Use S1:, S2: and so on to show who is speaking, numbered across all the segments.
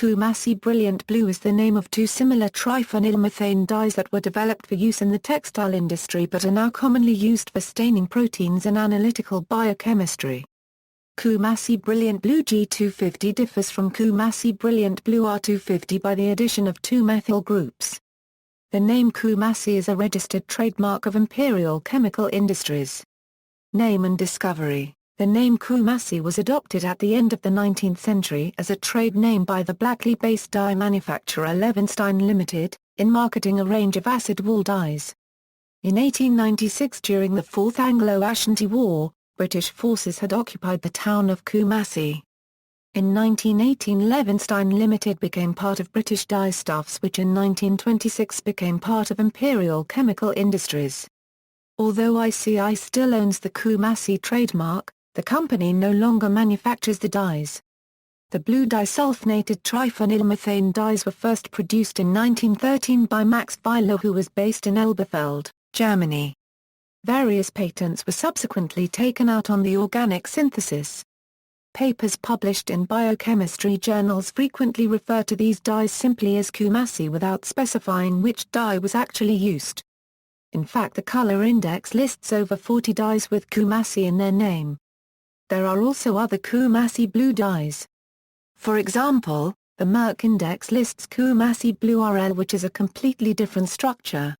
S1: Coomassie Brilliant Blue is the name of two similar triphenylmethane dyes that were developed for use in the textile industry but are now commonly used for staining proteins in analytical biochemistry. Coomassie Brilliant Blue G-250 differs from Coomassie Brilliant Blue R-250 by the addition of two methyl groups. The name Coomassie is a registered trademark of Imperial Chemical Industries. Name and discovery. The name Coomassie was adopted at the end of the 19th century as a trade name by the Blackley-based dye manufacturer Levenstein Limited, in marketing a range of acid wall dyes. In 1896, during the Fourth Anglo-Ashanti War, British forces had occupied the town of Coomassie. In 1918, Levenstein Limited became part of British Dyestuffs, which in 1926 became part of Imperial Chemical Industries. Although ICI still owns the Coomassie trademark, the company no longer manufactures the dyes. The blue disulfonated triphenylmethane dyes were first produced in 1913 by Max Weiler, who was based in Elberfeld, Germany. Various patents were subsequently taken out on the organic synthesis. Papers published in biochemistry journals frequently refer to these dyes simply as Coomassie without specifying which dye was actually used. In fact, the color index lists over 40 dyes with Coomassie in their name. There are also other Coomassie blue dyes. For example, the Merck index lists Coomassie Blue RL, which is a completely different structure.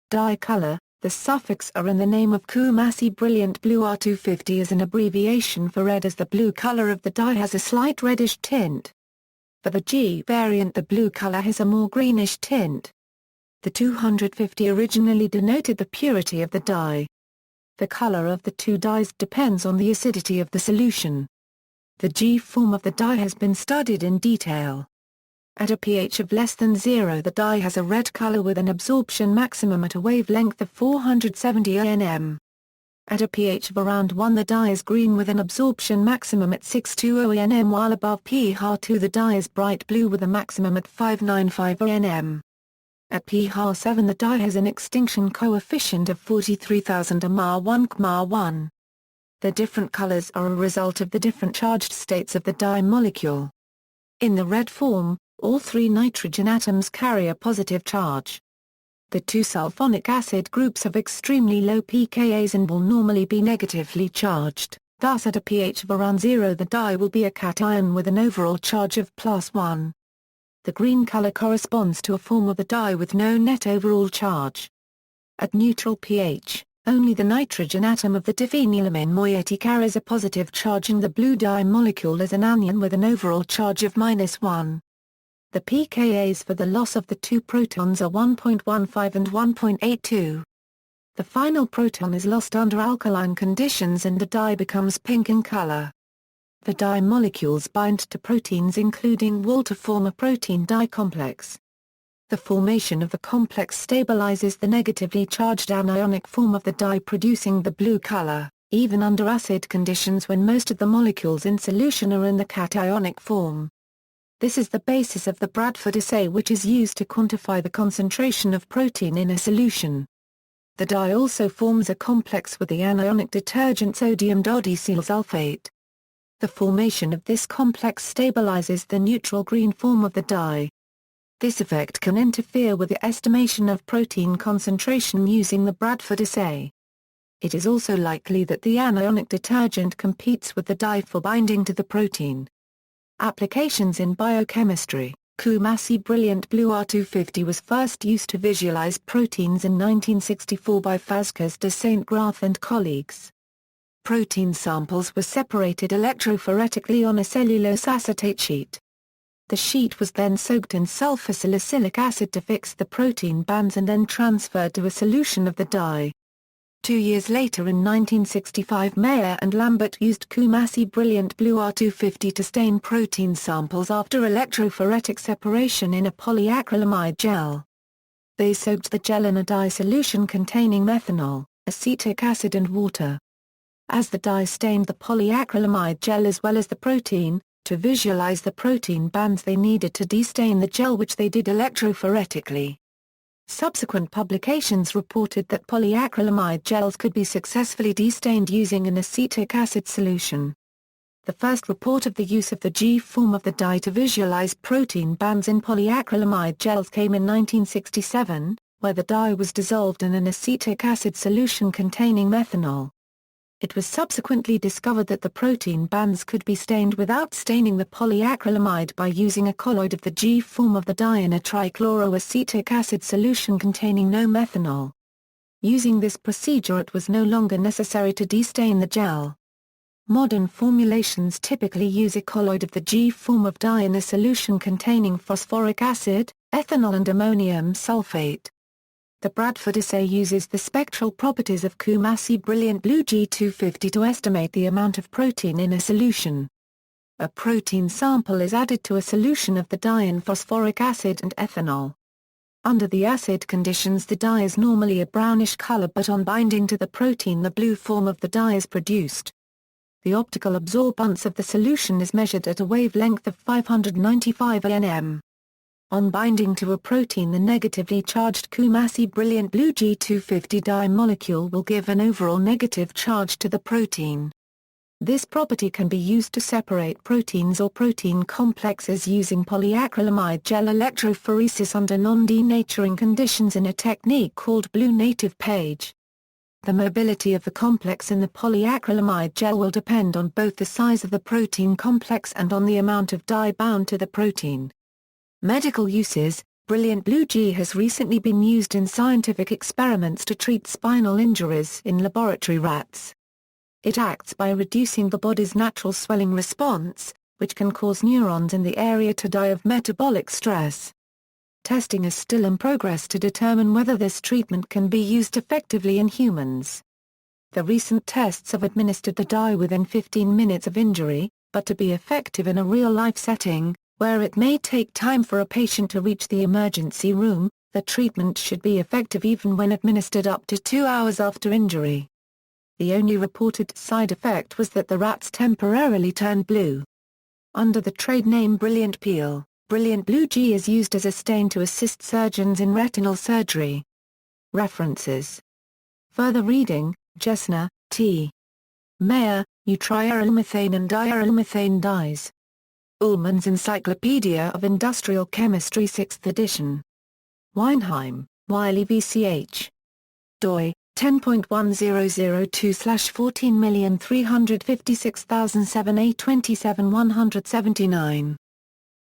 S1: Dye color. The suffix R in the name of Coomassie Brilliant Blue R-250 is an abbreviation for red, as the blue color of the dye has a slight reddish tint. For the G variant, the blue color has a more greenish tint. The 250 originally denoted the purity of the dye. The color of the two dyes depends on the acidity of the solution. The G form of the dye has been studied in detail. At a pH of less than 0, the dye has a red color with an absorption maximum at a wavelength of 470 nm. At a pH of around 1, the dye is green with an absorption maximum at 620 nm, while above pH 2 the dye is bright blue with a maximum at 595 nm. At pH 7 the dye has an extinction coefficient of 43,000 mR1 Cmr1. The different colors are a result of the different charged states of the dye molecule. In the red form, all three nitrogen atoms carry a positive charge. The two sulfonic acid groups have extremely low pKa's and will normally be negatively charged, thus at a pH of around 0 the dye will be a cation with an overall charge of +1. The green color corresponds to a form of the dye with no net overall charge. At neutral pH, only the nitrogen atom of the diphenylamine moiety carries a positive charge, and the blue dye molecule is an anion with an overall charge of -1. The pKa's for the loss of the two protons are 1.15 and 1.82. The final proton is lost under alkaline conditions and the dye becomes pink in color. The dye molecules bind to proteins including wool to form a protein dye complex. The formation of the complex stabilizes the negatively charged anionic form of the dye, producing the blue color, even under acid conditions when most of the molecules in solution are in the cationic form. This is the basis of the Bradford Assay, which is used to quantify the concentration of protein in a solution. The dye also forms a complex with the anionic detergent sodium dodecyl sulfate. The formation of this complex stabilizes the neutral green form of the dye. This effect can interfere with the estimation of protein concentration using the Bradford Assay. It is also likely that the anionic detergent competes with the dye for binding to the protein. Applications in biochemistry. Coomassie Brilliant Blue R-250 was first used to visualize proteins in 1964 by Vasquez de Saint-Graphe and colleagues. Protein samples were separated electrophoretically on a cellulose acetate sheet. The sheet was then soaked in sulfur salicylic acid to fix the protein bands and then transferred to a solution of the dye. 2 years later, in 1965, Mayer and Lambert used Coomassie Brilliant Blue R-250 to stain protein samples after electrophoretic separation in a polyacrylamide gel. They soaked the gel in a dye solution containing methanol, acetic acid and water. As the dye stained the polyacrylamide gel as well as the protein, to visualize the protein bands they needed to destain the gel, which they did electrophoretically. Subsequent publications reported that polyacrylamide gels could be successfully destained using an acetic acid solution. The first report of the use of the G form of the dye to visualize protein bands in polyacrylamide gels came in 1967, where the dye was dissolved in an acetic acid solution containing methanol. It was subsequently discovered that the protein bands could be stained without staining the polyacrylamide by using a colloid of the G form of the dye in a trichloroacetic acid solution containing no methanol. Using this procedure, it was no longer necessary to destain the gel. Modern formulations typically use a colloid of the G form of dye in a solution containing phosphoric acid, ethanol and ammonium sulfate. The Bradford Assay uses the spectral properties of Coomassie Brilliant Blue G-250 to estimate the amount of protein in a solution. A protein sample is added to a solution of the dye in phosphoric acid and ethanol. Under the acid conditions, the dye is normally a brownish color, but on binding to the protein the blue form of the dye is produced. The optical absorbance of the solution is measured at a wavelength of 595 nm. On binding to a protein, the negatively charged Coomassie Brilliant Blue G-250 dye molecule will give an overall negative charge to the protein. This property can be used to separate proteins or protein complexes using polyacrylamide gel electrophoresis under non-denaturing conditions in a technique called blue native page. The mobility of the complex in the polyacrylamide gel will depend on both the size of the protein complex and on the amount of dye bound to the protein. Medical uses: Brilliant Blue G has recently been used in scientific experiments to treat spinal injuries in laboratory rats. It acts by reducing the body's natural swelling response, which can cause neurons in the area to die of metabolic stress. Testing is still in progress to determine whether this treatment can be used effectively in humans. The recent tests have administered the dye within 15 minutes of injury, but to be effective in a real-life setting, where it may take time for a patient to reach the emergency room, the treatment should be effective even when administered up to 2 hours after injury. The only reported side effect was that the rats temporarily turned blue. Under the trade name Brilliant Peel, Brilliant Blue G is used as a stain to assist surgeons in retinal surgery. References. Further reading: Gessner, T. Mayer, Triarylmethane and diarylmethane dyes. Ullmann's Encyclopedia of Industrial Chemistry 6th edition. Weinheim, Wiley VCH. doi, 10.1002/143567A27-179.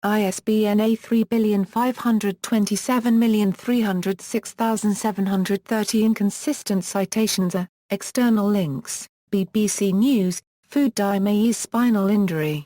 S1: ISBN A3527306,730. Inconsistent citations. External links: BBC News, food dye may ease spinal injury.